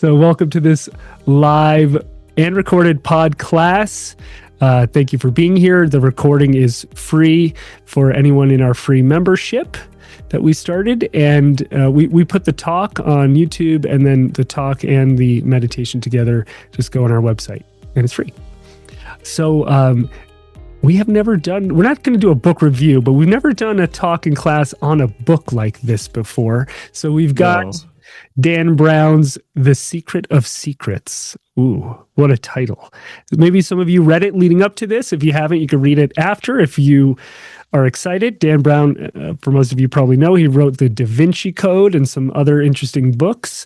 So welcome to this live and recorded pod class. Thank you for being here. The recording is free for anyone in our free membership that we started. And we put the talk on YouTube, and then the talk and the meditation together just go on our website, and it's free. So we have never done, we're not going to do a book review, but we've never done a talk in class on a book like this before. So we've got Dan Brown's The Secret of Secrets. Ooh, what a title. Maybe some of you read it leading up to this. If you haven't, you can read it after if you are excited. Dan Brown, for most of you probably know, he wrote the Da Vinci Code and some other interesting books.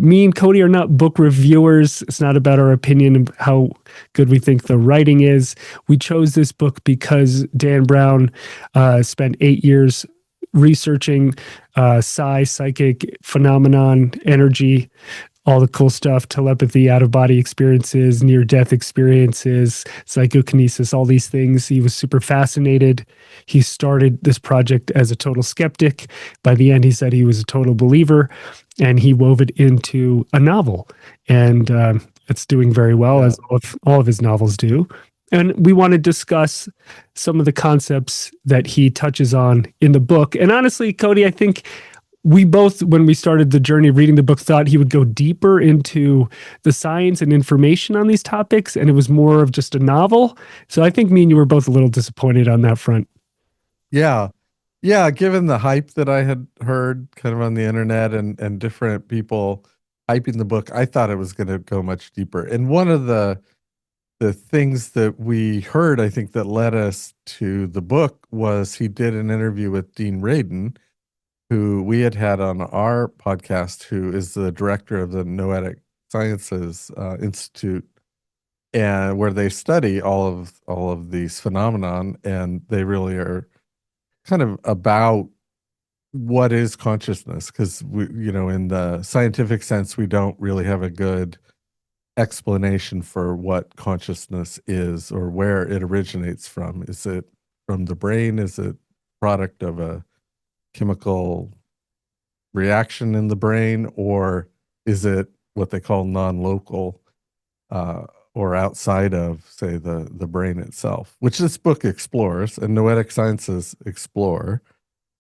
Me and Cody are not book reviewers. It's not about our opinion of how good we think the writing is. We chose this book because Dan Brown spent 8 years researching psychic phenomenon, energy, all the cool stuff, telepathy, out-of-body experiences, near-death experiences, psychokinesis, all these things. He was super fascinated. He started this project as a total skeptic. By the end, he said he was a total believer, and he wove it into a novel. And it's doing very well, as all of his novels do. And we want to discuss some of the concepts that he touches on in the book. And honestly, Cody, I think we both, when we started the journey of reading the book, thought he would go deeper into the science and information on these topics, and it was more of just a novel. So I think me and you were both a little disappointed on that front. Yeah. Given the hype that I had heard kind of on the internet and different people hyping the book, I thought it was going to go much deeper. And one of the things that we heard, I think, that led us to the book was he did an interview with Dean Radin, who we had on our podcast, who is the director of the Noetic Sciences Institute, and where they study all of these phenomenon, and they really are kind of about what is consciousness, because we, in the scientific sense, we don't really have a good explanation for what consciousness is or where it originates from. Is it from the brain? Is it product of a chemical reaction in the brain, or is it what they call non-local or outside of, say, the brain itself, which this book explores, and Noetic Sciences explore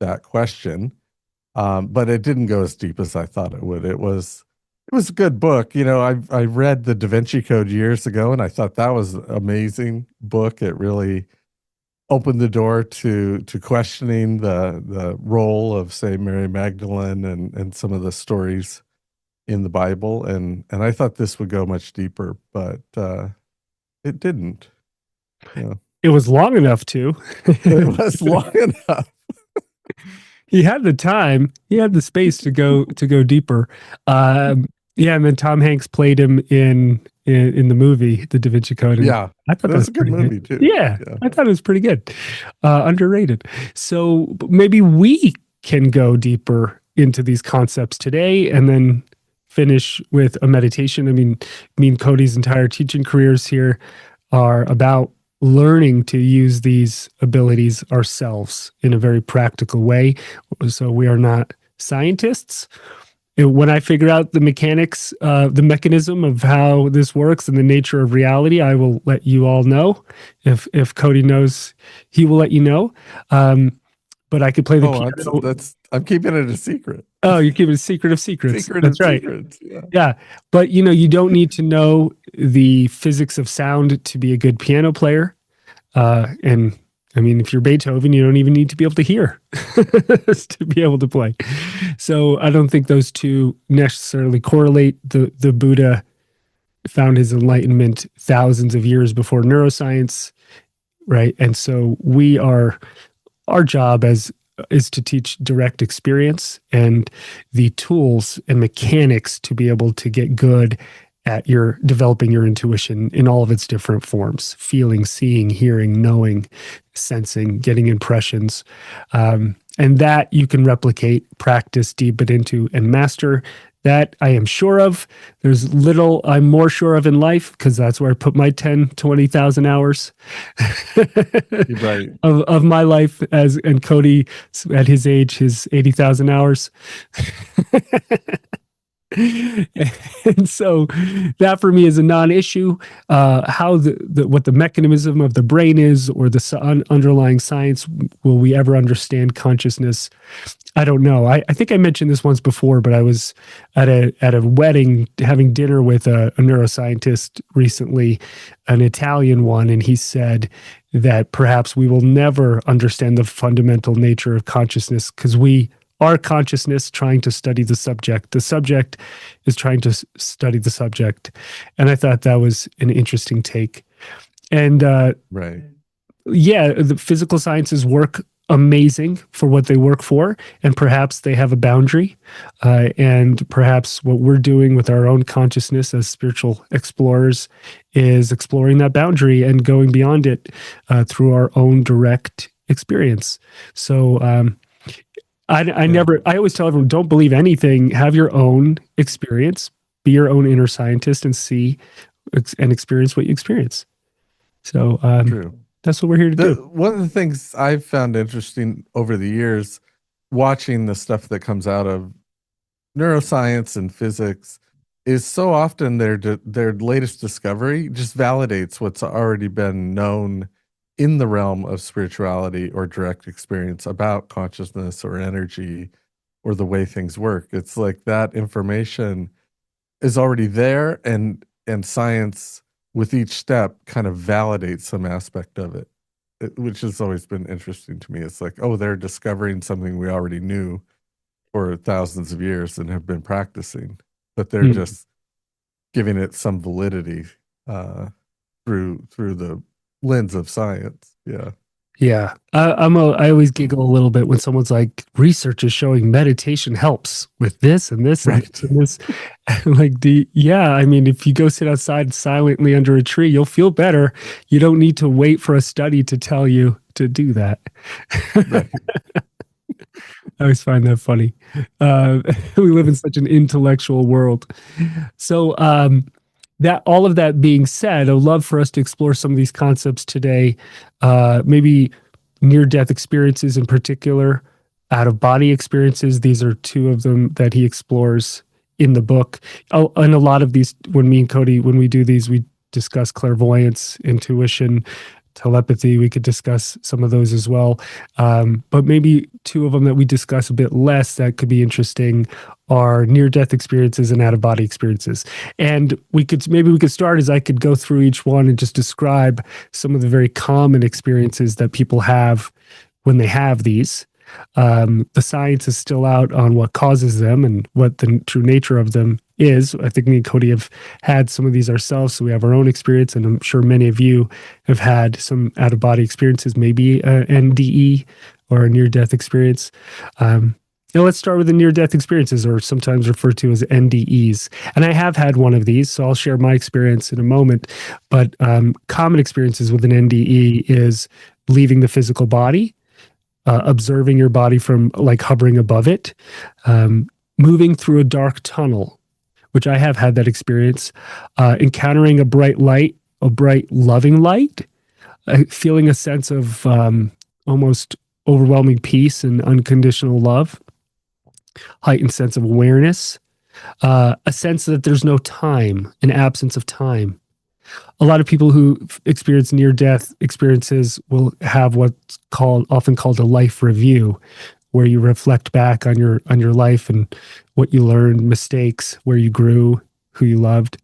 that question, but it didn't go as deep as I thought it would. It was a good book. I read the Da Vinci Code years ago, and I thought that was an amazing book. It really opened the door to questioning the role of, say, Mary Magdalene and some of the stories in the Bible. And I thought this would go much deeper, but it didn't. It was long enough to. It was long enough. He had the time, he had the space to go deeper. Yeah, and then Tom Hanks played him in the movie, The Da Vinci Code. Yeah, I thought that was a good movie too. Yeah, I thought it was pretty good. Underrated. So maybe we can go deeper into these concepts today, and then finish with a meditation. I mean, me and Cody's entire teaching careers here are about learning to use these abilities ourselves in a very practical way. So we are not scientists. When I figure out the mechanics, the mechanism of how this works and the nature of reality, I will let you all know. If Cody knows, he will let you know. But I could play the piano. I'm keeping it a secret. Oh, you're keeping it a secret of secrets. That's right. Secrets. Yeah. But you don't need to know the physics of sound to be a good piano player. And I mean, if you're Beethoven, you don't even need to be able to hear to be able to play. So I don't think those two necessarily correlate. The Buddha found his enlightenment thousands of years before neuroscience, right? And so our job is to teach direct experience and the tools and mechanics to be able to get good at developing your intuition in all of its different forms: feeling, seeing, hearing, knowing, sensing, getting impressions. And that you can replicate, practice, deepen into, and master. That I am sure of. There's little I'm more sure of in life, because that's where I put my 10, 20,000 hours right. of my life, and Cody at his age, his 80,000 hours. And so that for me is a non-issue. How what the mechanism of the brain is, or the underlying science, will we ever understand consciousness? I don't know. I think I mentioned this once before, but I was at a wedding having dinner with a neuroscientist recently, an Italian one, and he said that perhaps we will never understand the fundamental nature of consciousness because we are consciousness trying to study the subject. The subject is trying to study the subject, and I thought that was an interesting take. And Right. yeah, the physical sciences work amazing for what they work for, and perhaps they have a boundary. And perhaps what we're doing with our own consciousness as spiritual explorers is exploring that boundary and going beyond it through our own direct experience. So, Yeah. I always tell everyone, don't believe anything, have your own experience, be your own inner scientist, and see and experience what you experience. So, True. that's what we're here to The do. one of the things I've found interesting over the years, watching the stuff that comes out of neuroscience and physics, is so often their latest discovery just validates what's already been known in the realm of spirituality or direct experience about consciousness or energy or the way things work. It's like that information is already there, and science with each step kind of validates some aspect of it, which has always been interesting to me. It's like, oh, they're discovering something we already knew for thousands of years and have been practicing, but they're Mm. just giving it some validity uh, through the lens of science. Yeah. Yeah, I always giggle a little bit when someone's like, research is showing meditation helps with this and this and Right. this and this. Like, yeah, I mean, if you go sit outside silently under a tree, you'll feel better. You don't need to wait for a study to tell you to do that. Right. I always find that funny. We live in such an intellectual world. So, that all of that being said, I'd love for us to explore some of these concepts today. Maybe near-death experiences in particular, out-of-body experiences. These are two of them that he explores in the book. Oh, and a lot of these, when me and Cody, when we do these, we discuss clairvoyance, intuition, telepathy. We could discuss some of those as well. But maybe two of them that we discuss a bit less that could be interesting are near-death experiences and out-of-body experiences. And maybe we could start as I could go through each one and just describe some of the very common experiences that people have when they have these. The science is still out on what causes them and what the true nature of them is. I think me and Cody have had some of these ourselves, so we have our own experience, and I'm sure many of you have had some out of body experiences, maybe NDE or a near death experience. Let's start with the near death experiences, or sometimes referred to as NDEs. And I have had one of these, so I'll share my experience in a moment. But common experiences with an NDE is leaving the physical body, observing your body from like hovering above it, moving through a dark tunnel, which I have had that experience, encountering a bright light, a bright loving light, feeling a sense of almost overwhelming peace and unconditional love, heightened sense of awareness, a sense that there's no time, an absence of time. A lot of people who experience near death experiences will have what's often called a life review, where you reflect back on your life and what you learned, mistakes, where you grew, who you loved.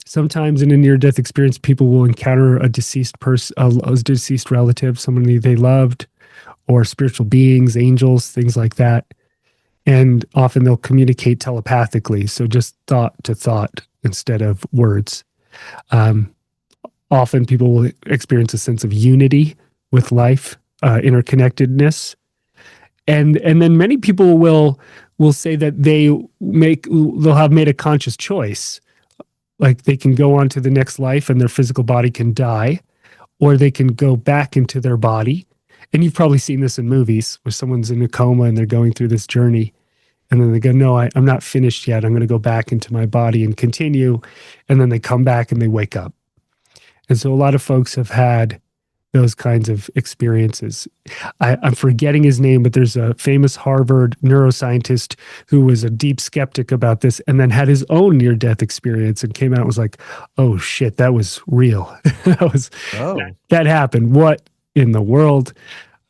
Sometimes in a near death experience, people will encounter a deceased person, a deceased relative, someone they loved, or spiritual beings, angels, things like that. And often they'll communicate telepathically, so just thought to thought instead of words. Um, Often people will experience a sense of unity with life, interconnectedness, and then many people will say that they'll have made a conscious choice, like they can go on to the next life and their physical body can die, or they can go back into their body. And you've probably seen this in movies where someone's in a coma and they're going through this journey, and then they go, no, I'm not finished yet, I'm going to go back into my body and continue. And then they come back and they wake up. And so a lot of folks have had those kinds of experiences. I'm forgetting his name, but there's a famous Harvard neuroscientist who was a deep skeptic about this and then had his own near death experience and came out and was like, oh shit, that was real. that was Oh. that happened. What in the world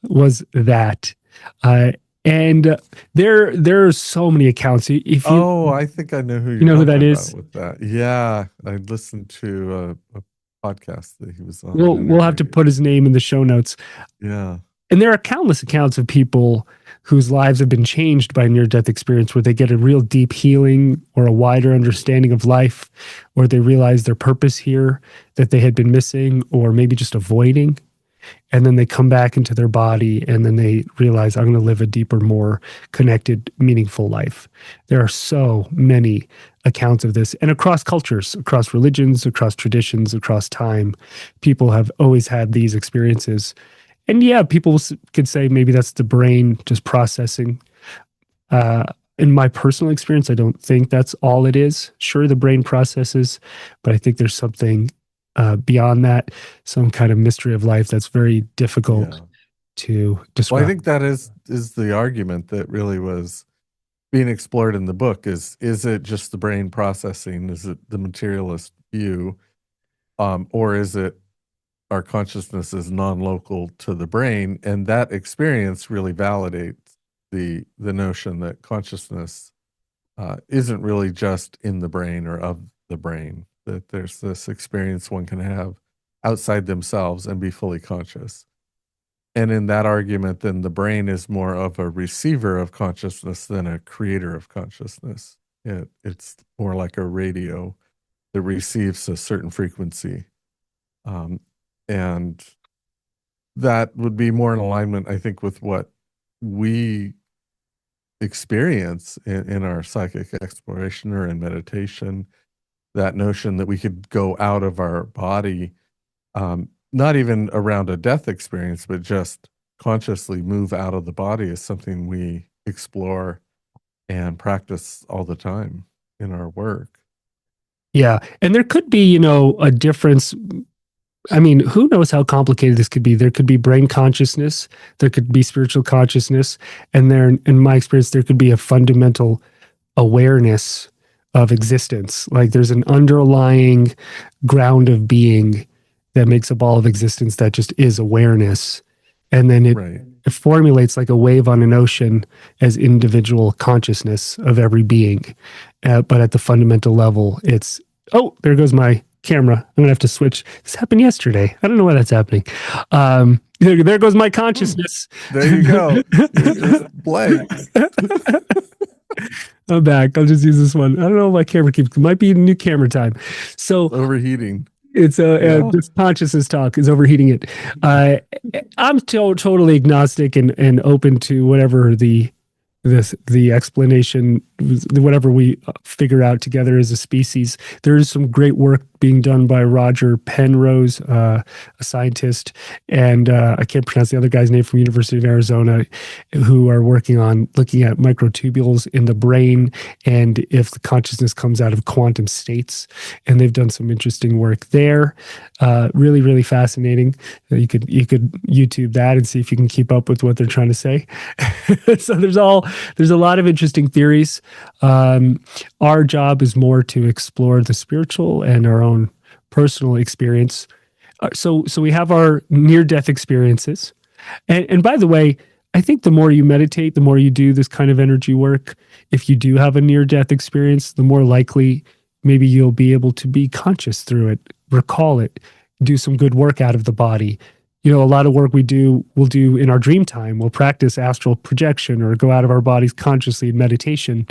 was that? Uh, and there are so many accounts. If Oh, I think I know who you you're know who talking that about is, with that. Yeah, I listened to a podcast that he was on, we'll have to interviewed. put his name in the show notes. Yeah, And there are countless accounts of people whose lives have been changed by near death experience where they get a real deep healing or a wider understanding of life, or they realize their purpose here that they had been missing or maybe just avoiding. And then they come back into their body and then they realize, I'm going to live a deeper, more connected, meaningful life. There are so many accounts of this, and across cultures, across religions, across traditions, across time, people have always had these experiences. And yeah, people could say maybe that's the brain just processing. Uh, in my personal experience, I don't think that's all it is. Sure, the brain processes, but I think there's something beyond that, some kind of mystery of life that's very difficult yeah. to Well, I describe. think that is the argument that really was being explored in the book. Is it just the brain processing? Is it the materialist view, or is it our consciousness is non-local to the brain? And that experience really validates the notion that consciousness isn't really just in the brain or of the brain, that there's this experience one can have outside themselves and be fully conscious. And in that argument, then the brain is more of a receiver of consciousness than a creator of consciousness. It's more like a radio that receives a certain frequency. Um, and that would be more in alignment, I think, with what we experience in our psychic exploration or in meditation. That notion that we could go out of our body, not even around a death experience, but just consciously move out of the body is something we explore and practice all the time in our work. Yeah. And there could be, a difference. I mean, who knows how complicated this could be? There could be brain consciousness, there could be spiritual consciousness, and there, in my experience, there could be a fundamental awareness of existence. Like there's an underlying ground of being that makes up all of existence that just is awareness. And then Right. it formulates like a wave on an ocean as individual consciousness of every being. But at the fundamental level, it's, oh, there goes my camera. I'm going to have to switch. This happened yesterday. I don't know why that's happening. There goes my consciousness. There you go. You're just blank. I'm back. I'll just use this one. I don't know if my camera keeps. It might be new camera time. So Overheating. it's Yeah. this consciousness talk is overheating it. I'm totally agnostic and open to whatever the explanation, whatever we figure out together as a species. There is some great work being done by Roger Penrose, a scientist, and I can't pronounce the other guy's name, from University of Arizona, who are working on looking at microtubules in the brain and if the consciousness comes out of quantum states. And they've done some interesting work there. Really, really fascinating. You could YouTube that and see if you can keep up with what they're trying to say. So there's a lot of interesting theories. Our job is more to explore the spiritual and our own personal experience. So we have our near death experiences, and by the way, I think the more you meditate, the more you do this kind of energy work, if you do have a near death experience, the more likely maybe you'll be able to be conscious through it, recall it, do some good work out of the body. A lot of work we'll do in our dream time. We'll practice astral projection or go out of our bodies consciously in meditation.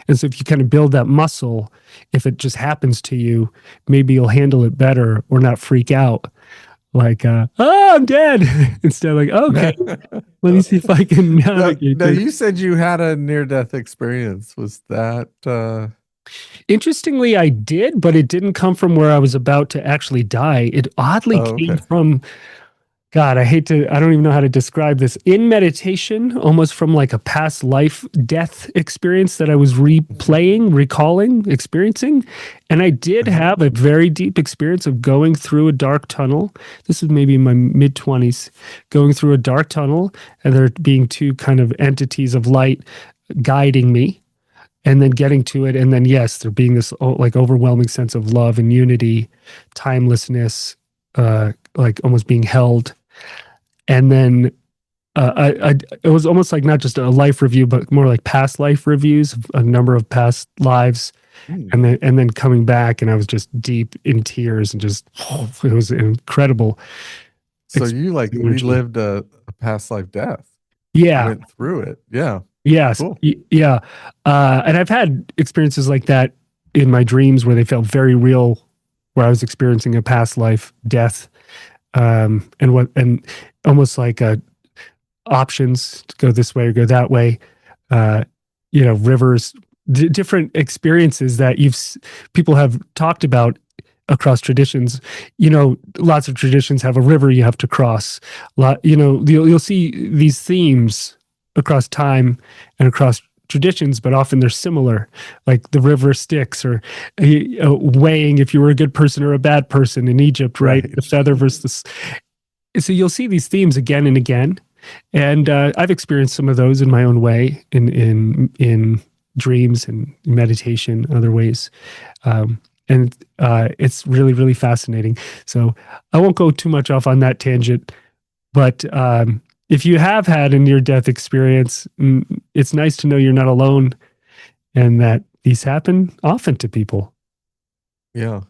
And so if you kind of build that muscle, if it just happens to you, maybe you'll handle it better or not freak out. Like, oh, I'm dead. Instead of like, okay, let me see if I can navigate Now, this. you said you had a near-death experience. Was that Interestingly, I did, but it didn't come from where I was about to actually die. It oddly oh, came okay. from, God, I don't even know how to describe this. In meditation, almost from like a past life death experience that I was Mhm. replaying, recalling, experiencing. And I did Uh-huh. have a very deep experience of going through a dark tunnel. This was maybe in my mid 20s, going through a dark tunnel, and there being two kind of entities of light guiding me, and then getting to it. And then, yes, there being this like overwhelming sense of love and unity, timelessness, like almost being held. And then it was almost like not just a life review, but more like past life reviews, a number of past lives, Mm. and then coming back, and I was just deep in tears and just it was an incredible So you experience like of energy. relived a past life death. You Yeah. went through it. Yeah. Yes. Cool. Yeah. And I've had experiences like that in my dreams where they felt very real, where I was experiencing a past life death, and almost like options to go this way or go that way. Uh, rivers, different experiences that people have talked about across traditions. Lots of traditions have a river you have to cross. You'll see these themes across time and across traditions, but often they're similar, like the river Styx, or weighing if you were a good person or a bad person in Egypt, right? Right. The feather versus so you'll see these themes again and again, and I've experienced some of those in my own way, in dreams and meditation, other ways, and it's really really fascinating. So I won't go too much off on that tangent, but if you have had a near death experience, it's nice to know you're not alone, and that these happen often to people. Yeah.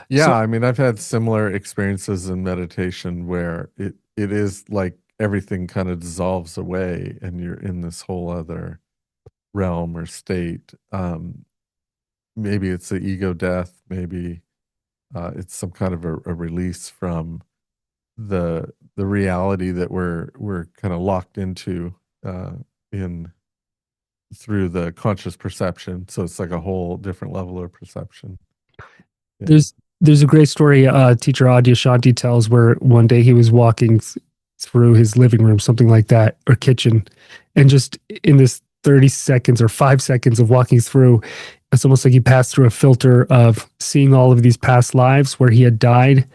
Yeah, So I mean, I've had similar experiences in meditation where it is like everything kind of dissolves away and you're in this whole other realm or state. Maybe it's the ego death, maybe it's some kind of a release from the reality that we're kind of locked into in through the conscious perception. So it's like a whole different level of perception. Yeah. there's a great story teacher Adyashanti tells, where one day he was walking through his living room, something like that, or kitchen, and just in this 30 seconds or 5 seconds of walking through, it's almost like he passed through a filter of seeing all of these past lives where he had died,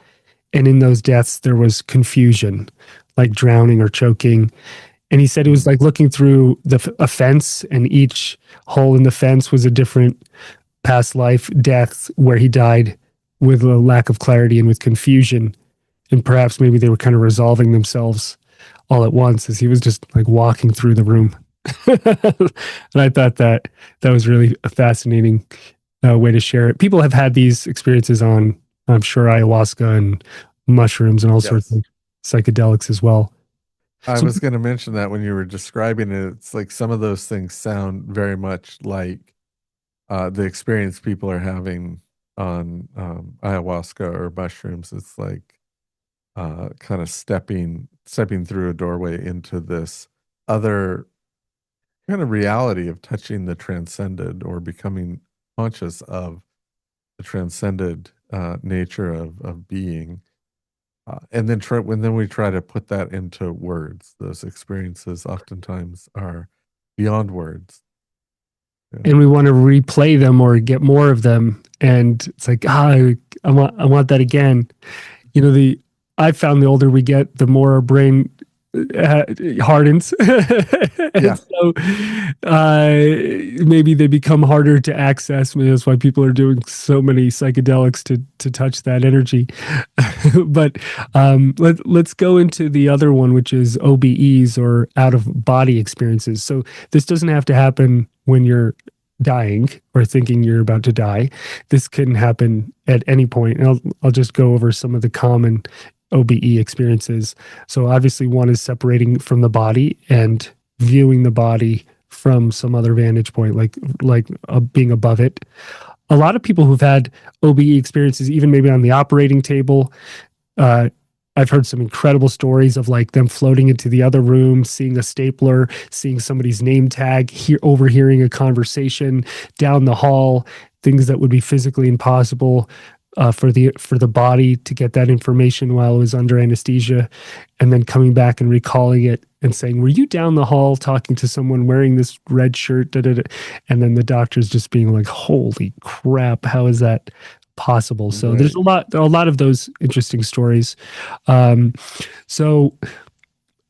and in those deaths there was confusion, like drowning or choking. And he said it was Mm. like looking through a fence, and each hole in the fence was a different past life death where he died with a lack of clarity and with confusion. And perhaps maybe they were kind of resolving themselves all at once as he was just like walking through the room. And I thought that was really a fascinating way to share it. People have had these experiences on, I'm sure, ayahuasca and mushrooms and all sorts Yes. of psychedelics as well. I So was going to mention that when you were describing it, it's like some of those things sound very much like the experience people are having on ayahuasca or mushrooms. It's like kind of stepping through a doorway into this other kind of reality of touching the transcended or becoming conscious of the transcended nature of being. And then then we try to put that into words. Those experiences oftentimes are beyond words. Yeah. and we want to replay them or get more of them, and it's like, I want that again. The I found the older we get, the more our brain uh, hardens, Yeah. and so uh, maybe they become harder to access. Maybe that's why people are doing so many psychedelics to touch that energy. But let's go into the other one, which is OBEs, or out of body experiences. So this doesn't have to happen when you're dying or thinking you're about to die. This can happen at any point. And I'll just go over some of the common OBE experiences. So obviously one is separating from the body and viewing the body from some other vantage point, like being above it. A lot of people who've had OBE experiences, even maybe on the operating table, uh, I've heard some incredible stories of like them floating into the other room, seeing a stapler, seeing somebody's name tag, overhearing a conversation down the hall, things that would be physically impossible. for the body to get that information while it was under anesthesia, and then coming back and recalling it and saying, "Were you down the hall talking to someone wearing this red shirt?" Da, da, da. And then the doctors just being like, "Holy crap, how is that possible?" So there's Right. a lot of those interesting stories. So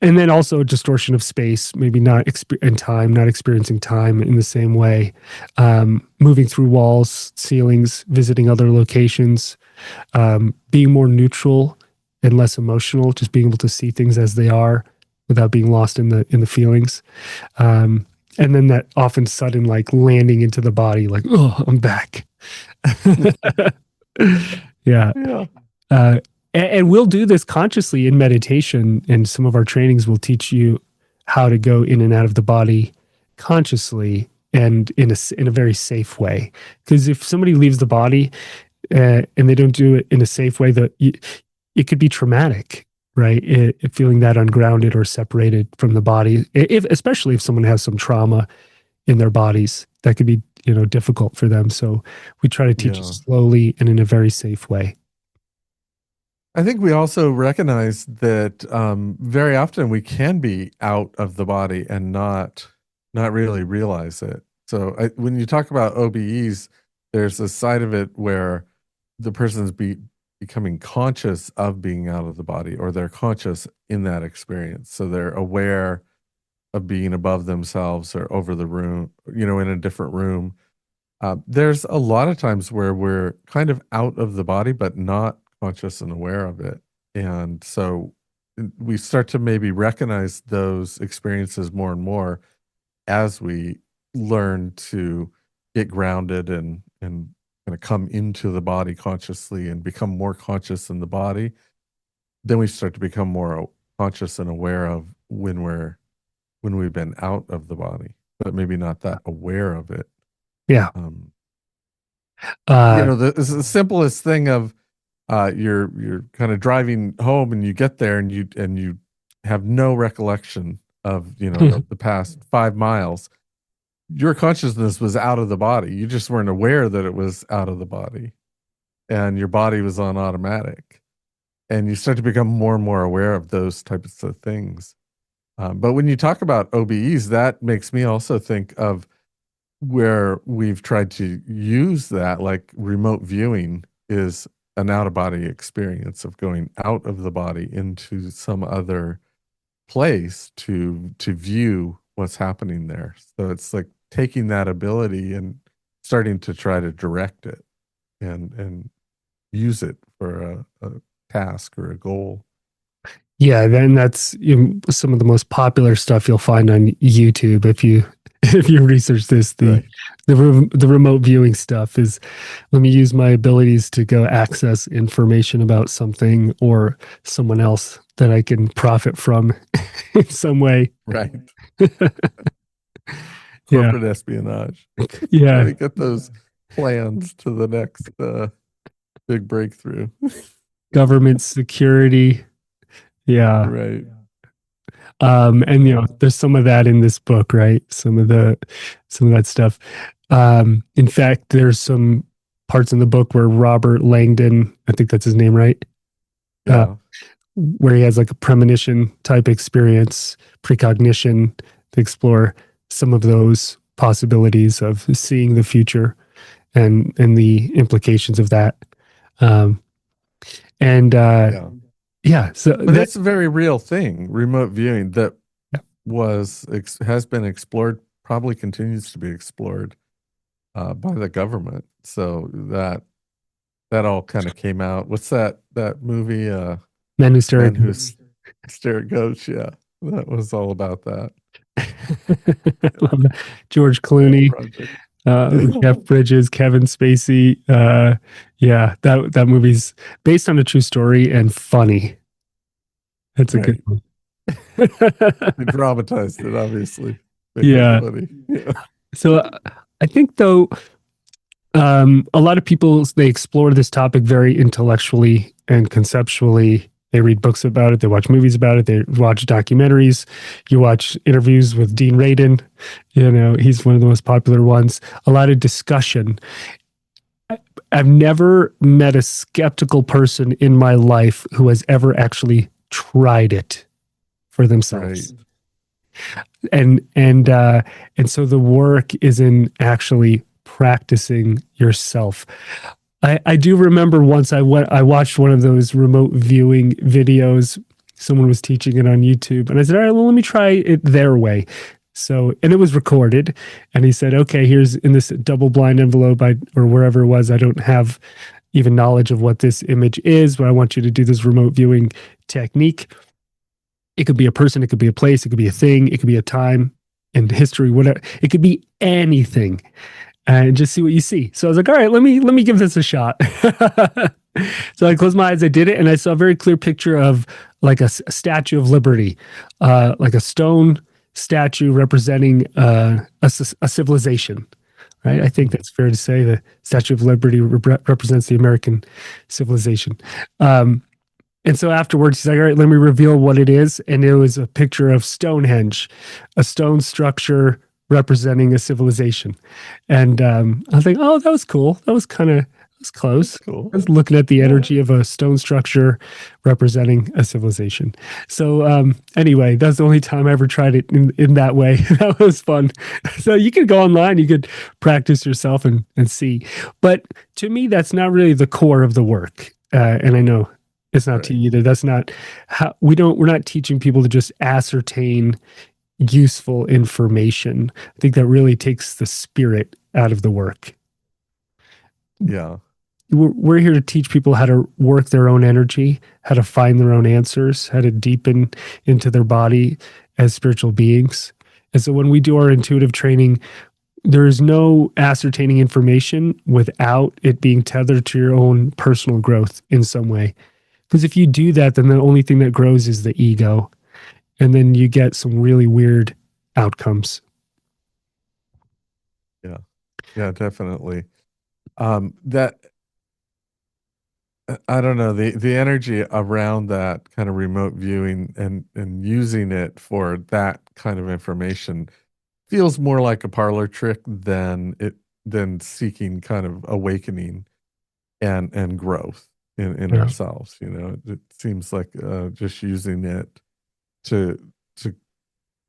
and then also a distortion of space, maybe not in time, not experiencing time in the same way, moving through walls, ceilings, visiting other locations, being more neutral and less emotional, just being able to see things as they are without being lost in the feelings. And then that often sudden like landing into the body, like, oh, I'm back. Yeah. Yeah. And we'll do this consciously in meditation, and some of our trainings will teach you how to go in and out of the body consciously and in a very safe way. Because if somebody leaves the body and they don't do it in a safe way, it could be traumatic, right? Feeling that ungrounded or separated from the body, especially if someone has some trauma in their bodies, that could be difficult for them. So we try to teach it Yeah. slowly and in a very safe way. I think we also recognize that very often we can be out of the body and not really realize it. So when you talk about OBEs, there's a side of it where the person's becoming conscious of being out of the body, or they're conscious in that experience. So they're aware of being above themselves or over the room, in a different room. There's a lot of times where we're kind of out of the body, but not conscious and aware of it. And so we start to maybe recognize those experiences more and more as we learn to get grounded and kind of come into the body consciously and become more conscious in the body. Then we start to become more conscious and aware of when we've been out of the body, but maybe not that aware of it. Yeah. Um, Uh, the simplest thing of you're kind of driving home and you get there and you have no recollection of the past 5 miles. Your consciousness was out of the body. You just weren't aware that it was out of the body, and your body was on automatic. And you start to become more and more aware of those types of things. But when you talk about OBEs, that makes me also think of where we've tried to use that, like remote viewing is an out of body experience of going out of the body into some other place to view what's happening there. So it's like taking that ability and starting to try to direct it and use it for a task or a goal. yeah, then that's some of the most popular stuff you'll find on YouTube if you if you research this. The Right. the remote viewing stuff is, let me use my abilities to go access information about something or someone else that I can profit from in some way. Right. Yeah, Corporate espionage. Try yeah, to get those plans to the next big breakthrough. government security. Yeah. Right. And there's some of that in this book, right? Some of that stuff. In fact, there's some parts in the book where Robert Langdon, I think that's his name, right? Yeah. Where he has like a premonition type experience, precognition, to explore some of those possibilities of seeing the future and the implications of that. Um, and Yeah. yeah, so But it's a very real thing, remote viewing, that has been explored, probably continues to be explored by the government. So that all kind of came out. What's that movie? Men Who Stare Men at Who Ghosts. Stare at Ghosts. Yeah, that was all about that. Love that. George That Clooney, project. Jeff Bridges, Kevin Spacey. Yeah, that movie's based on a true story and funny. That's a good Right. one. They dramatized it, obviously, make it Yeah. funny. Yeah. So I think though, a lot of people, they explore this topic very intellectually and conceptually. They read books about it. They watch movies about it. They watch documentaries. You watch interviews with Dean Radin. He's one of the most popular ones. A lot of discussion. I've never met a skeptical person in my life who has ever actually tried it for Right. themselves. And so the work is in actually practicing yourself. I do remember once I watched one of those remote viewing videos. Someone was teaching it on YouTube, and I said, "All right, well, let me try it their way." So, and it was recorded, and he said, "Okay, here's in this double blind envelope, or wherever it was. I don't have even knowledge of what this image is, but I want you to do this remote viewing technique. It could be a person, it could be a place, it could be a thing, it could be a time in history, whatever. It could be anything, and just see what you see." So I was like, "All right, let me give this a shot." So I closed my eyes, I did it, and I saw a very clear picture of like a Statue of Liberty, like a stone statue representing a civilization. Right? I think that's fair to say. The Statue of Liberty represents the American civilization. And so afterwards, he's like, "All right, let me reveal what it is." And it was a picture of Stonehenge, a stone structure representing a civilization. And I was like, "Oh, that was cool. That was close." That's cool. I was looking at the Yeah. energy of a stone structure representing a civilization. So anyway, that's the only time I ever tried it in that way. That was fun. So you could go online, you could practice yourself and see. But to me, that's not really the core of the work. And I know it's not to Right. you either. That's not how we're not teaching people to just ascertain useful information. I think that really takes the spirit out of the work. Yeah. We're here to teach people how to work their own energy, how to find their own answers, how to deepen into their body as spiritual beings. And so when we do our intuitive training, there is no ascertaining information without it being tethered to your own personal growth in some way. Because if you do that, then the only thing that grows is the ego. And then you get some really weird outcomes. Yeah. Yeah, definitely. That I don't know, the energy around that kind of remote viewing and using it for that kind of information feels more like a parlor trick than seeking kind of awakening and growth in Yeah. ourselves. It seems like just using it to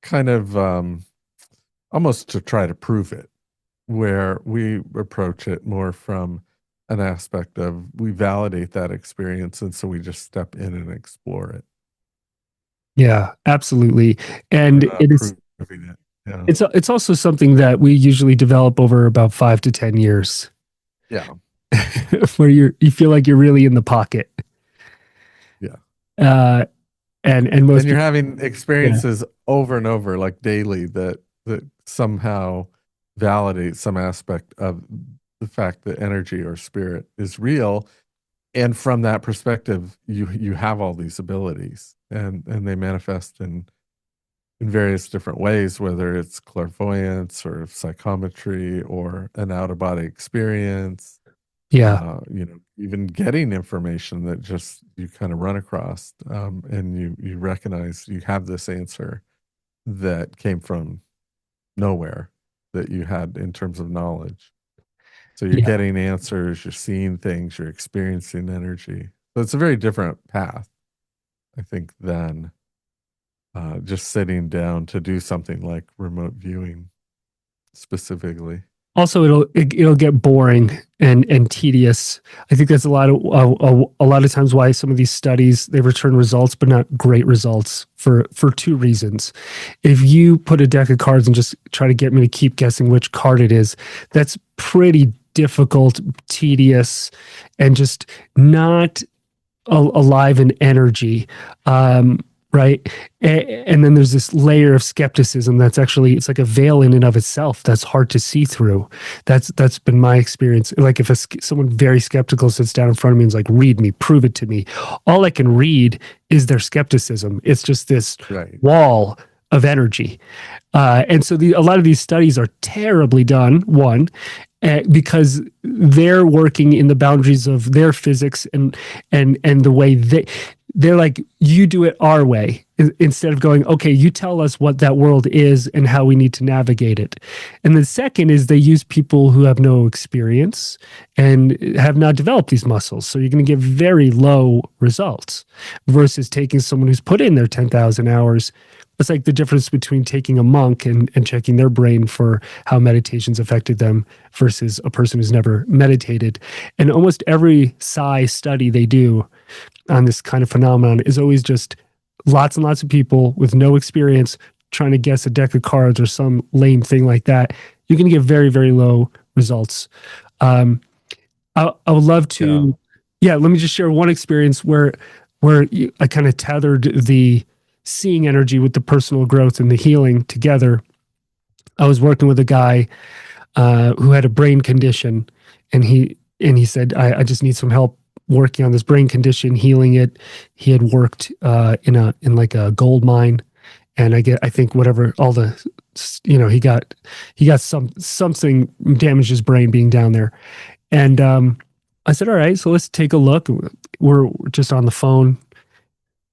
kind of almost to try to prove it, where we approach it more from an aspect of we validate that experience, and so we just step in and explore it. Yeah, absolutely. And We're not proving it. Yeah. it's also something that we usually develop over about 5 to 10 years, Yeah. where you feel like you're really in the pocket. Yeah. Uh, and most And you're people, having yeah, experiences over and over, like daily, that somehow validate some aspect of the fact that energy or spirit is real. And from that perspective, you have all these abilities, and they manifest in various different ways, whether it's clairvoyance or psychometry or an out of body experience, yeah, even getting information that just you kind of run across, and you recognize you have this answer that came from nowhere that you had in terms of knowledge. So you're yeah. getting answers, you're seeing things, you're experiencing energy. So it's a very different path, I think, than just sitting down to do something like remote viewing specifically. Also, it'll get boring and tedious. I think that's a lot of times why some of these studies they return results, but not great results for two reasons. If you put a deck of cards and just try to get me to keep guessing which card it is, that's pretty difficult, tedious, and just not alive in energy. Right. And then there's this layer of skepticism that's actually it's like a veil in and of itself that's hard to see through. That's been my experience. Like if someone very skeptical sits down in front of me and is like, "Read me, prove it to me," all I can read is their skepticism. It's just this Right. wall of energy. And so a lot of these studies are terribly done. One, because they're working in the boundaries of their physics and the way they're like, you do it our way, instead of going, okay, you tell us what that world is and how we need to navigate it. And the second is they use people who have no experience and have not developed these muscles. So you're going to get very low results versus taking someone who's put in their 10,000 hours. It's like the difference between taking a monk and checking their brain for how meditation's affected them versus a person who's never meditated. And almost every psi study they do on this kind of phenomenon is always just lots and lots of people with no experience trying to guess a deck of cards or some lame thing like that. You're going to get very, very low results. I would love to, yeah. Let me just share one experience where I kind of tethered the seeing energy with the personal growth and the healing together. I was working with a guy who had a brain condition, and he said, I just need some help working on this brain condition, healing it. He had worked in like a gold mine, and I think whatever all the he got something damaged his brain being down there. And I said, all right, so let's take a look. We're just on the phone,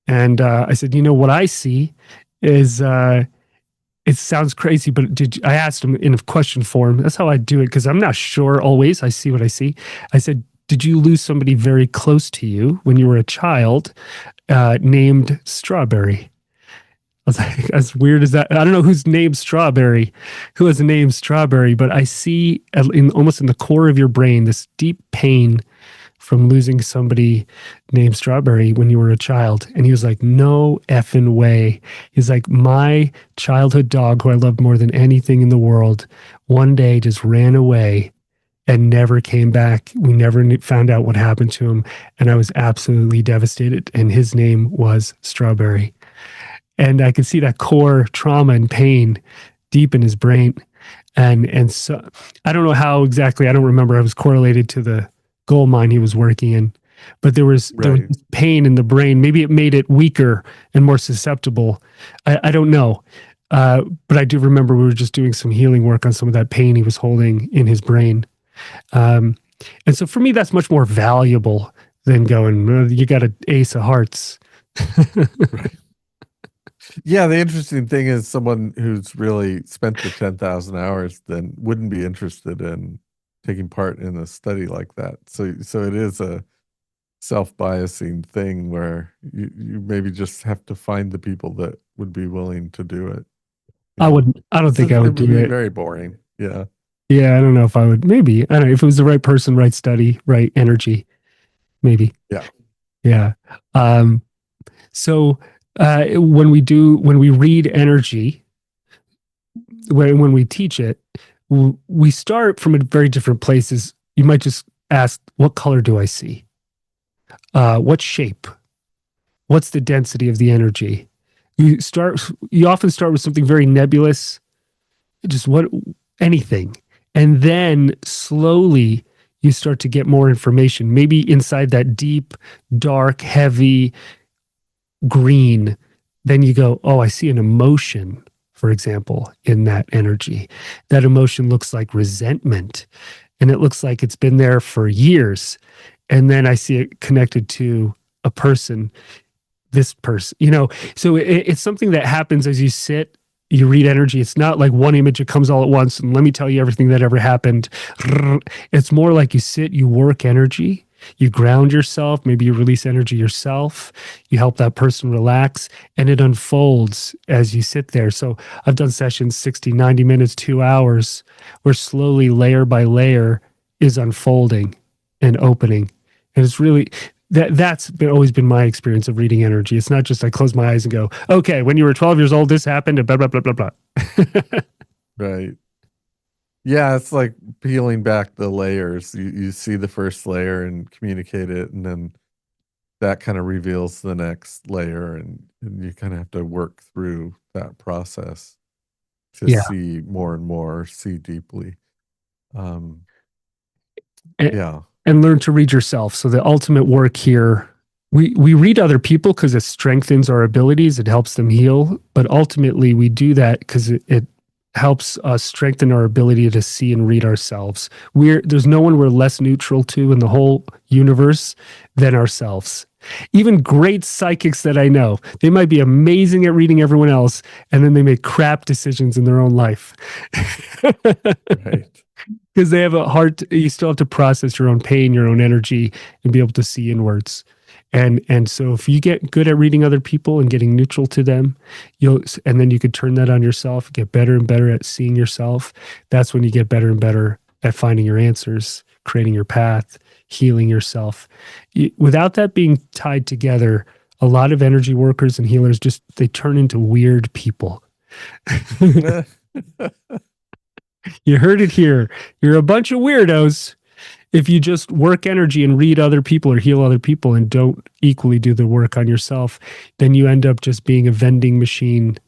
and I said, what I see is it sounds crazy, but I asked him in a question form. That's how I do it, because I'm not sure always. I see what I see. I said, did you lose somebody very close to you when you were a child named Strawberry? I was like, as weird as that. I don't know who's named Strawberry, who has a name Strawberry, but I see almost in the core of your brain this deep pain from losing somebody named Strawberry when you were a child. And he was like, no effing way. He's like, my childhood dog, who I loved more than anything in the world, one day just ran away and never came back. We never found out what happened to him. And I was absolutely devastated. And his name was Strawberry. And I could see that core trauma and pain deep in his brain. And so I don't know how exactly, I don't remember. I was correlated to the gold mine he was working in, but there was pain in the brain. Maybe it made it weaker and more susceptible. I don't know. But I do remember we were just doing some healing work on some of that pain he was holding in his brain. And so for me, that's much more valuable than going, you got an ace of hearts. Right. Yeah, the interesting thing is someone who's really spent the 10,000 hours then wouldn't be interested in taking part in a study like that. So it is a self-biasing thing where you maybe just have to find the people that would be willing to do it. I don't think I would do it. Very boring. Yeah. Yeah, I don't know if I would. Maybe. I don't know if it was the right person, right study, right energy. Maybe. Yeah. Yeah. So when we read energy, when we teach it, we start from a very different places. You might just ask, what color do I see? What shape? What's the density of the energy? You often start with something very nebulous, just anything. And then slowly you start to get more information, maybe inside that deep, dark, heavy green. Then you go, oh, I see an emotion, for example, in that energy. That emotion looks like resentment, and it looks like it's been there for years. And then I see it connected to a person, this person, so it's something that happens as you sit, you read energy. It's not like one image, it comes all at once and let me tell you everything that ever happened. It's more like you sit, you work energy, you ground yourself, maybe you release energy yourself, you help that person relax, and it unfolds as you sit there. So I've done sessions 60, 90 minutes, 2 hours, where slowly, layer by layer, is unfolding and opening. And it's really, that's always been my experience of reading energy. It's not just I close my eyes and go, okay, when you were 12 years old, this happened, and blah, blah, blah, blah, blah. Right. Yeah, it's like peeling back the layers. You see the first layer and communicate it, and then that kind of reveals the next layer, and you kind of have to work through that process to see more and more, see deeply. And learn to read yourself. So the ultimate work here, we read other people because it strengthens our abilities, it helps them heal, but ultimately we do that because it helps us strengthen our ability to see and read ourselves. There's no one we're less neutral to in the whole universe than ourselves. Even great psychics that I know, they might be amazing at reading everyone else, and then they make crap decisions in their own life. Right. Because they have a hard you still have to process your own pain, your own energy, and be able to see inwards. And so if you get good at reading other people and getting neutral to them, and then you could turn that on yourself, get better and better at seeing yourself. That's when you get better and better at finding your answers, creating your path, healing yourself. Without that being tied together, a lot of energy workers and healers just they turn into weird people. You heard it here. You're a bunch of weirdos if you just work energy and read other people or heal other people and don't equally do the work on yourself. Then you end up just being a vending machine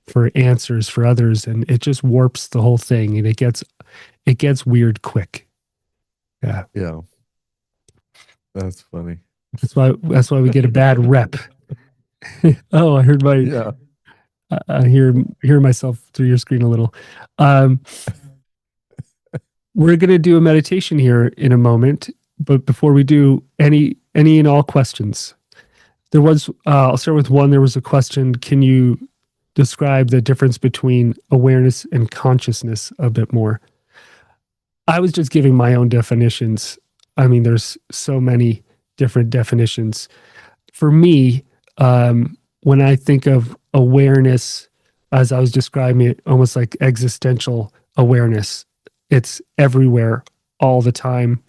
for answers for others, and it just warps the whole thing, and it gets weird quick. Yeah, Yeah. That's funny. that's why we get a bad rep. Oh, I heard my Yeah. I hear myself through your screen a little. Um, we're going to do a meditation here in a moment, but before we do, any and all questions. There was I'll start with one. There was a question. Can you describe the difference between awareness and consciousness a bit more? I was just giving my own definitions. I mean, there's so many different definitions. For me, when I think of awareness, as I was describing it, almost like existential awareness, it's everywhere all the time.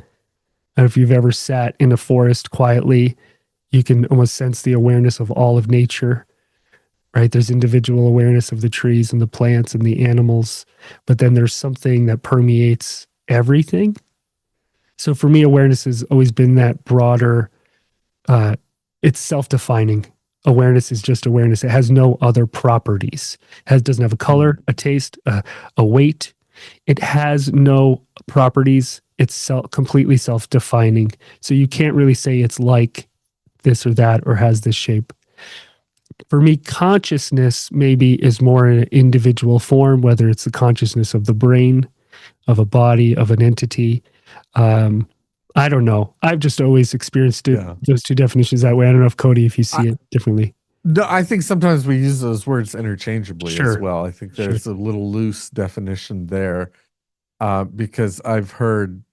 And if you've ever sat in a forest quietly, you can almost sense the awareness of all of nature, right? There's individual awareness of the trees and the plants and the animals, but then there's something that permeates everything. So for me, awareness has always been that broader, uh, it's self-defining. Awareness is just awareness. It has no other properties. Doesn't have a color, a taste, a weight. It has no properties. It's completely self-defining. So you can't really say it's like this or that or has this shape. For me, consciousness maybe is more in an individual form, whether it's the consciousness of the brain, of a body, of an entity. Um, I don't know. I've just always experienced it, Yeah. those two definitions that way. I don't know if Cody, if you see it differently. No, I think sometimes we use those words interchangeably as Sure. well. I think Sure. there's a little loose definition there, because I've heard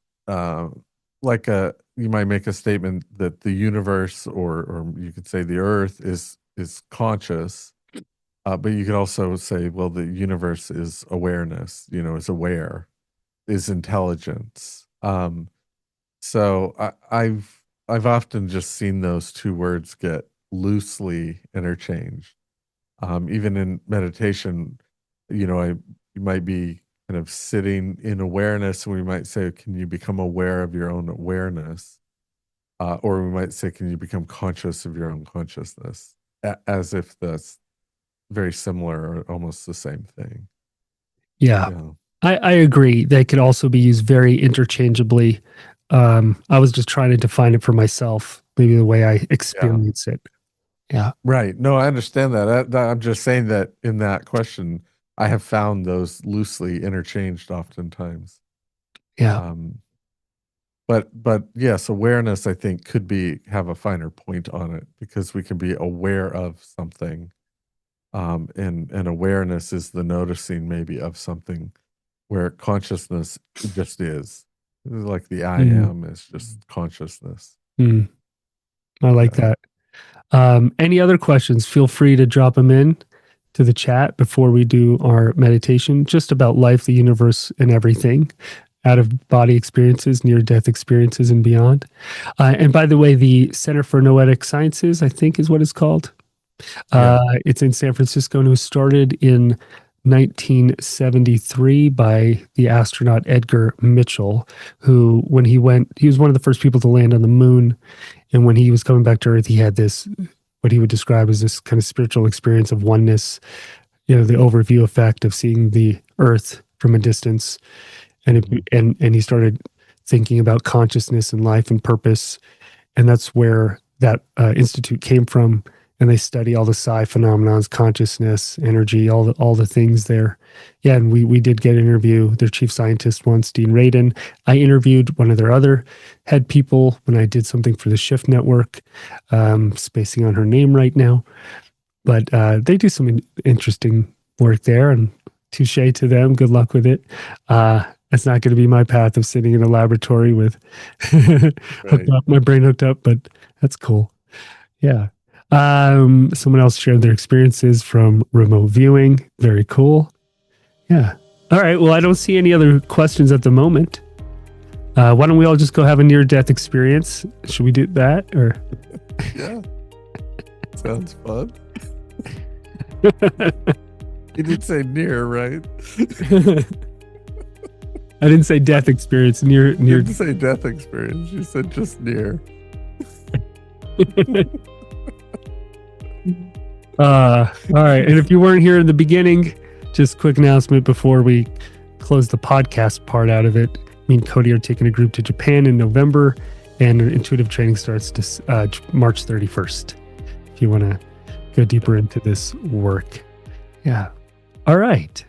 like you might make a statement that the universe, or you could say the Earth is conscious, but you could also say, well, the universe is awareness. Is aware, is intelligence. So I've often just seen those two words get loosely interchanged. Even in meditation, you might be kind of sitting in awareness, and we might say, can you become aware of your own awareness? Or we might say, can you become conscious of your own consciousness? As if that's very similar or almost the same thing. Yeah. Yeah. I agree. They could also be used very interchangeably. I was just trying to define it for myself, maybe the way I experience it. Yeah. Right. No, I understand that. I'm just saying that in that question, I have found those loosely interchanged oftentimes. Yeah. But yes, awareness, I think, could have a finer point on it, because we can be aware of something. And awareness is the noticing maybe of something, where consciousness just is. Like the I am is just consciousness. I like Yeah. that. Any other questions? Feel free to drop them in to the chat before we do our meditation, just about life, the universe, and everything, out of body experiences, near death experiences, and beyond. And by the way, the Center for Noetic Sciences, I think, is what it's called. It's in San Francisco, and it was started in 1973 by the astronaut Edgar Mitchell, who, when he was one of the first people to land on the moon. And when he was coming back to Earth, he had this, what he would describe as this kind of spiritual experience of oneness, the overview effect of seeing the Earth from a distance. And he started thinking about consciousness and life and purpose. And that's where that institute came from. and they study all the psi phenomenons, consciousness, energy, all the things there. Yeah, and we did get an interview their chief scientist once, Dean Radin. I interviewed one of their other head people when I did something for the Shift Network. Spacing on her name right now, but they do some interesting work there, and touche to them. Good luck with it. It's not going to be my path of sitting in a laboratory with hooked up, my brain hooked up, but that's cool. Yeah. Someone else shared their experiences from remote viewing. Very cool. Yeah. All right. Well, I don't see any other questions at the moment. Why don't we all just go have a near-death experience? Should we do that? Or yeah, sounds fun. You did say near, right? I didn't say death experience. Near. You didn't say death experience. You said just near. All right. And if you weren't here in the beginning, just quick announcement before we close the podcast part out of it. Me and Cody are taking a group to Japan in November, and intuitive training starts March 31st. If you want to go deeper into this work. Yeah. All right.